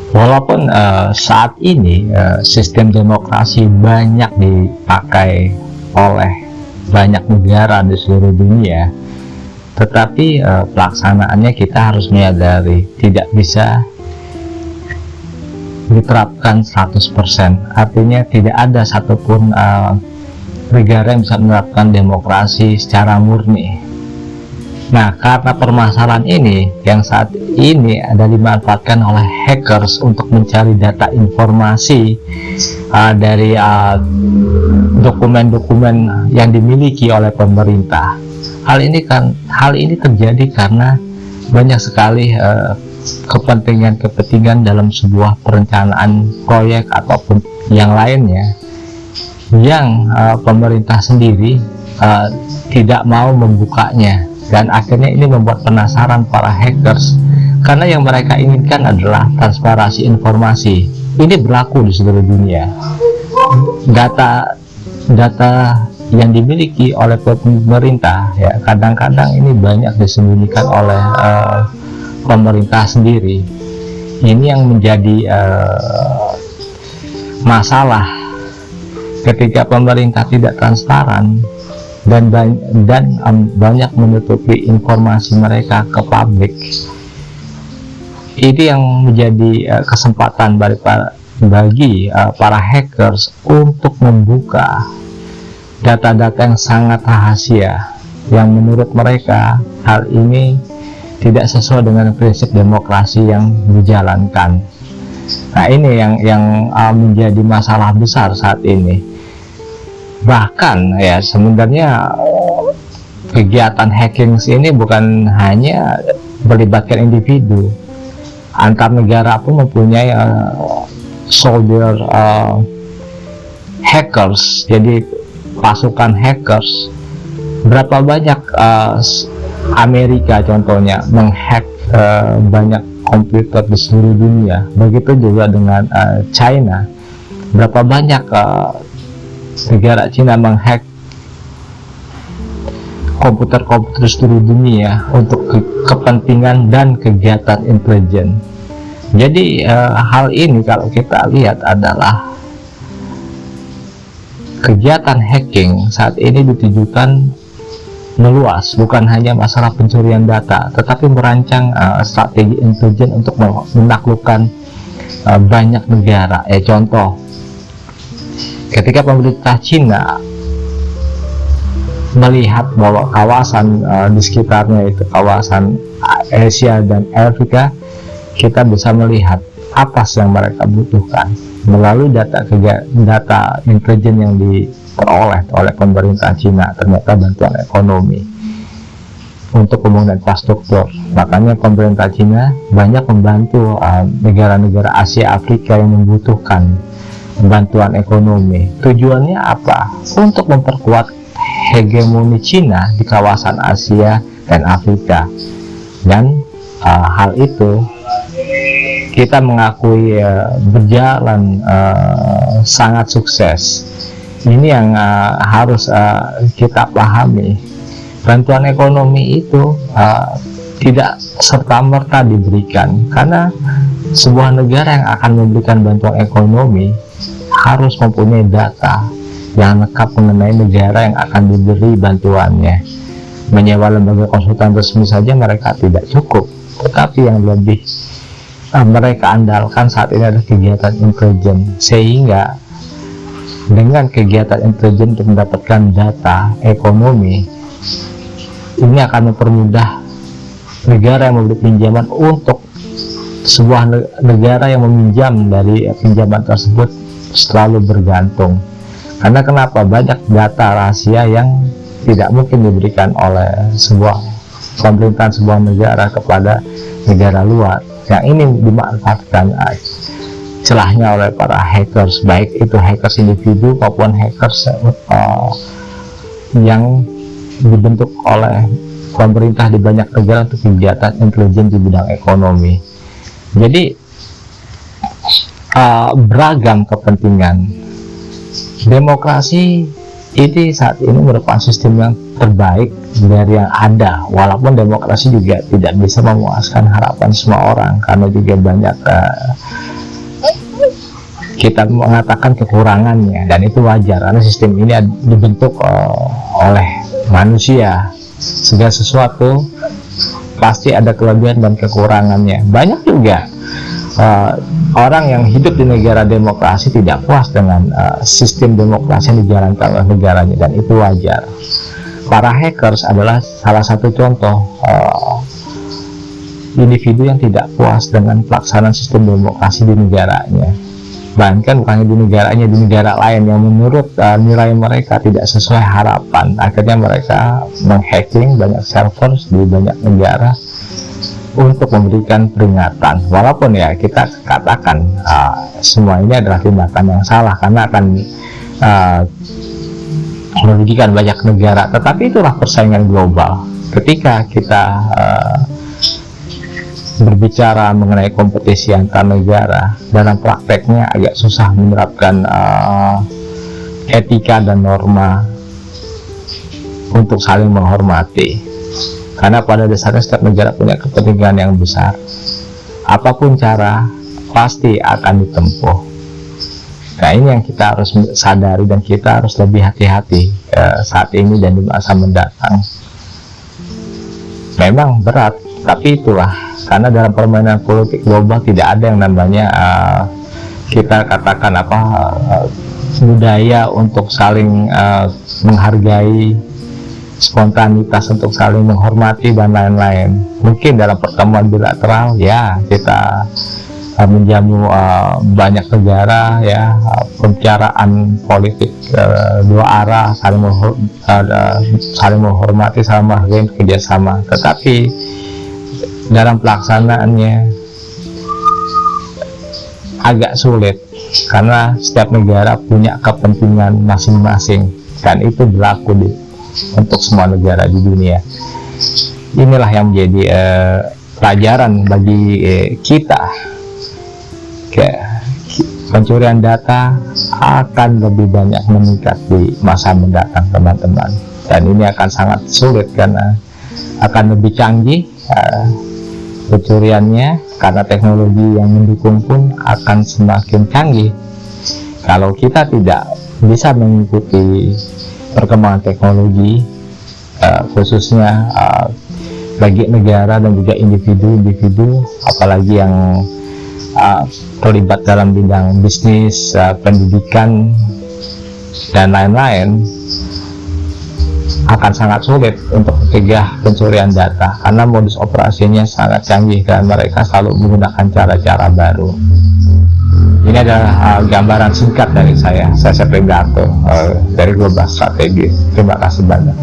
Walaupun saat ini sistem demokrasi banyak dipakai oleh banyak negara di seluruh dunia, tetapi pelaksanaannya kita harus menyadari tidak bisa diterapkan 100%. Artinya tidak ada satupun negara yang bisa menerapkan demokrasi secara murni. Nah, karena permasalahan ini yang saat ini ada dimanfaatkan oleh hackers untuk mencari data informasi dari dokumen-dokumen yang dimiliki oleh pemerintah. Hal ini terjadi karena banyak sekali kepentingan dalam sebuah perencanaan proyek ataupun yang lainnya yang pemerintah sendiri tidak mau membukanya. Dan akhirnya ini membuat penasaran para hackers, karena yang mereka inginkan adalah transparansi informasi. Ini berlaku di seluruh dunia. Data yang dimiliki oleh pemerintah, ya kadang-kadang ini banyak disembunyikan oleh pemerintah sendiri. Ini yang menjadi masalah ketika pemerintah tidak transparan dan banyak menutupi informasi mereka ke publik. Ini yang menjadi kesempatan bagi para hackers untuk membuka data-data yang sangat rahasia, yang menurut mereka hal ini tidak sesuai dengan prinsip demokrasi yang dijalankan. Nah, ini yang menjadi masalah besar saat ini. Bahkan ya sebenarnya kegiatan hacking ini bukan hanya melibatkan individu, antar negara pun mempunyai soldier hackers, jadi pasukan hackers. Berapa banyak Amerika contohnya menghack banyak komputer di seluruh dunia, begitu juga dengan China. Berapa banyak negara Cina menghack komputer-komputer seluruh dunia untuk kepentingan dan kegiatan intelijen. Jadi hal ini kalau kita lihat adalah kegiatan hacking saat ini ditujukan meluas, bukan hanya masalah pencurian data, tetapi merancang strategi intelijen untuk menaklukkan banyak negara. Contoh, ketika pemerintah Cina melihat bahwa kawasan di sekitarnya itu kawasan Asia dan Afrika, kita bisa melihat apa yang mereka butuhkan melalui data intelijen yang diperoleh oleh pemerintah Cina. Ternyata bantuan ekonomi untuk pembangunan infrastruktur. Makanya pemerintah Cina banyak membantu negara-negara Asia Afrika yang membutuhkan bantuan ekonomi. Tujuannya apa? Untuk memperkuat hegemoni Cina di kawasan Asia dan Afrika. Dan hal itu kita mengakui berjalan sangat sukses. Ini yang harus kita pahami. Bantuan ekonomi itu tidak serta-merta diberikan, karena sebuah negara yang akan memberikan bantuan ekonomi harus mempunyai data yang lengkap mengenai negara yang akan diberi bantuannya. Menyewa lembaga konsultan resmi saja mereka tidak cukup, tetapi yang lebih mereka andalkan saat ini adalah kegiatan intelijen. Sehingga dengan kegiatan intelijen untuk mendapatkan data ekonomi, ini akan mempermudah negara yang memberi pinjaman untuk sebuah negara yang meminjam dari pinjaman tersebut selalu bergantung. Karena kenapa? Banyak data rahasia yang tidak mungkin diberikan oleh sebuah pemerintahan sebuah negara kepada negara luar. Yang ini dimanfaatkan celahnya oleh para hackers, baik itu hackers individu maupun hackers yang dibentuk oleh pemerintah di banyak negara untuk kegiatan intelijen di bidang ekonomi. Jadi beragam kepentingan. Demokrasi ini saat ini merupakan sistem yang terbaik dari yang ada, walaupun demokrasi juga tidak bisa memuaskan harapan semua orang, karena juga banyak kita mengatakan kekurangannya, dan itu wajar karena sistem ini dibentuk oleh manusia. Segala sesuatu pasti ada kelebihan dan kekurangannya. Banyak juga orang yang hidup di negara demokrasi tidak puas dengan sistem demokrasi yang dijalankan oleh negaranya, dan itu wajar. Para hackers adalah salah satu contoh individu yang tidak puas dengan pelaksanaan sistem demokrasi di negaranya. Bahkan bukan di negaranya, di negara lain yang menurut nilai mereka tidak sesuai harapan. Akhirnya mereka menghacking banyak server di banyak negara untuk memberikan peringatan. Walaupun ya kita katakan semua ini adalah tindakan yang salah karena akan merugikan banyak negara, tetapi itulah persaingan global. Ketika kita berbicara mengenai kompetisi antar negara, dalam prakteknya agak susah menerapkan etika dan norma untuk saling menghormati, karena pada dasarnya setiap negara punya kepentingan yang besar. Apapun cara pasti akan ditempuh. Nah, ini yang kita harus sadari, dan kita harus lebih hati-hati saat ini dan di masa mendatang. Memang berat, tapi itulah, karena dalam permainan politik global tidak ada yang namanya kita katakan budaya untuk saling menghargai, spontanitas untuk saling menghormati, dan lain-lain. Mungkin dalam pertemuan bilateral ya kita menjamu banyak negara, ya pembicaraan politik dua arah, saling menghormati, saling menghargai, kerjasama. Tetapi dalam pelaksanaannya agak sulit, karena setiap negara punya kepentingan masing-masing, dan itu berlaku untuk semua negara di dunia. Inilah yang menjadi pelajaran bagi kita. Pencurian data akan lebih banyak meningkat di masa mendatang, teman-teman, dan ini akan sangat sulit karena akan lebih canggih pencuriannya, karena teknologi yang mendukung pun akan semakin canggih. Kalau kita tidak bisa mengikuti perkembangan teknologi, khususnya bagi negara dan juga individu-individu, apalagi yang terlibat dalam bidang bisnis, pendidikan, dan lain-lain, akan sangat sulit untuk mencegah pencurian data, karena modus operasinya sangat canggih dan mereka selalu menggunakan cara-cara baru. Ini adalah gambaran singkat dari saya Sepri Darto dari Global Strategi. Terima kasih banyak.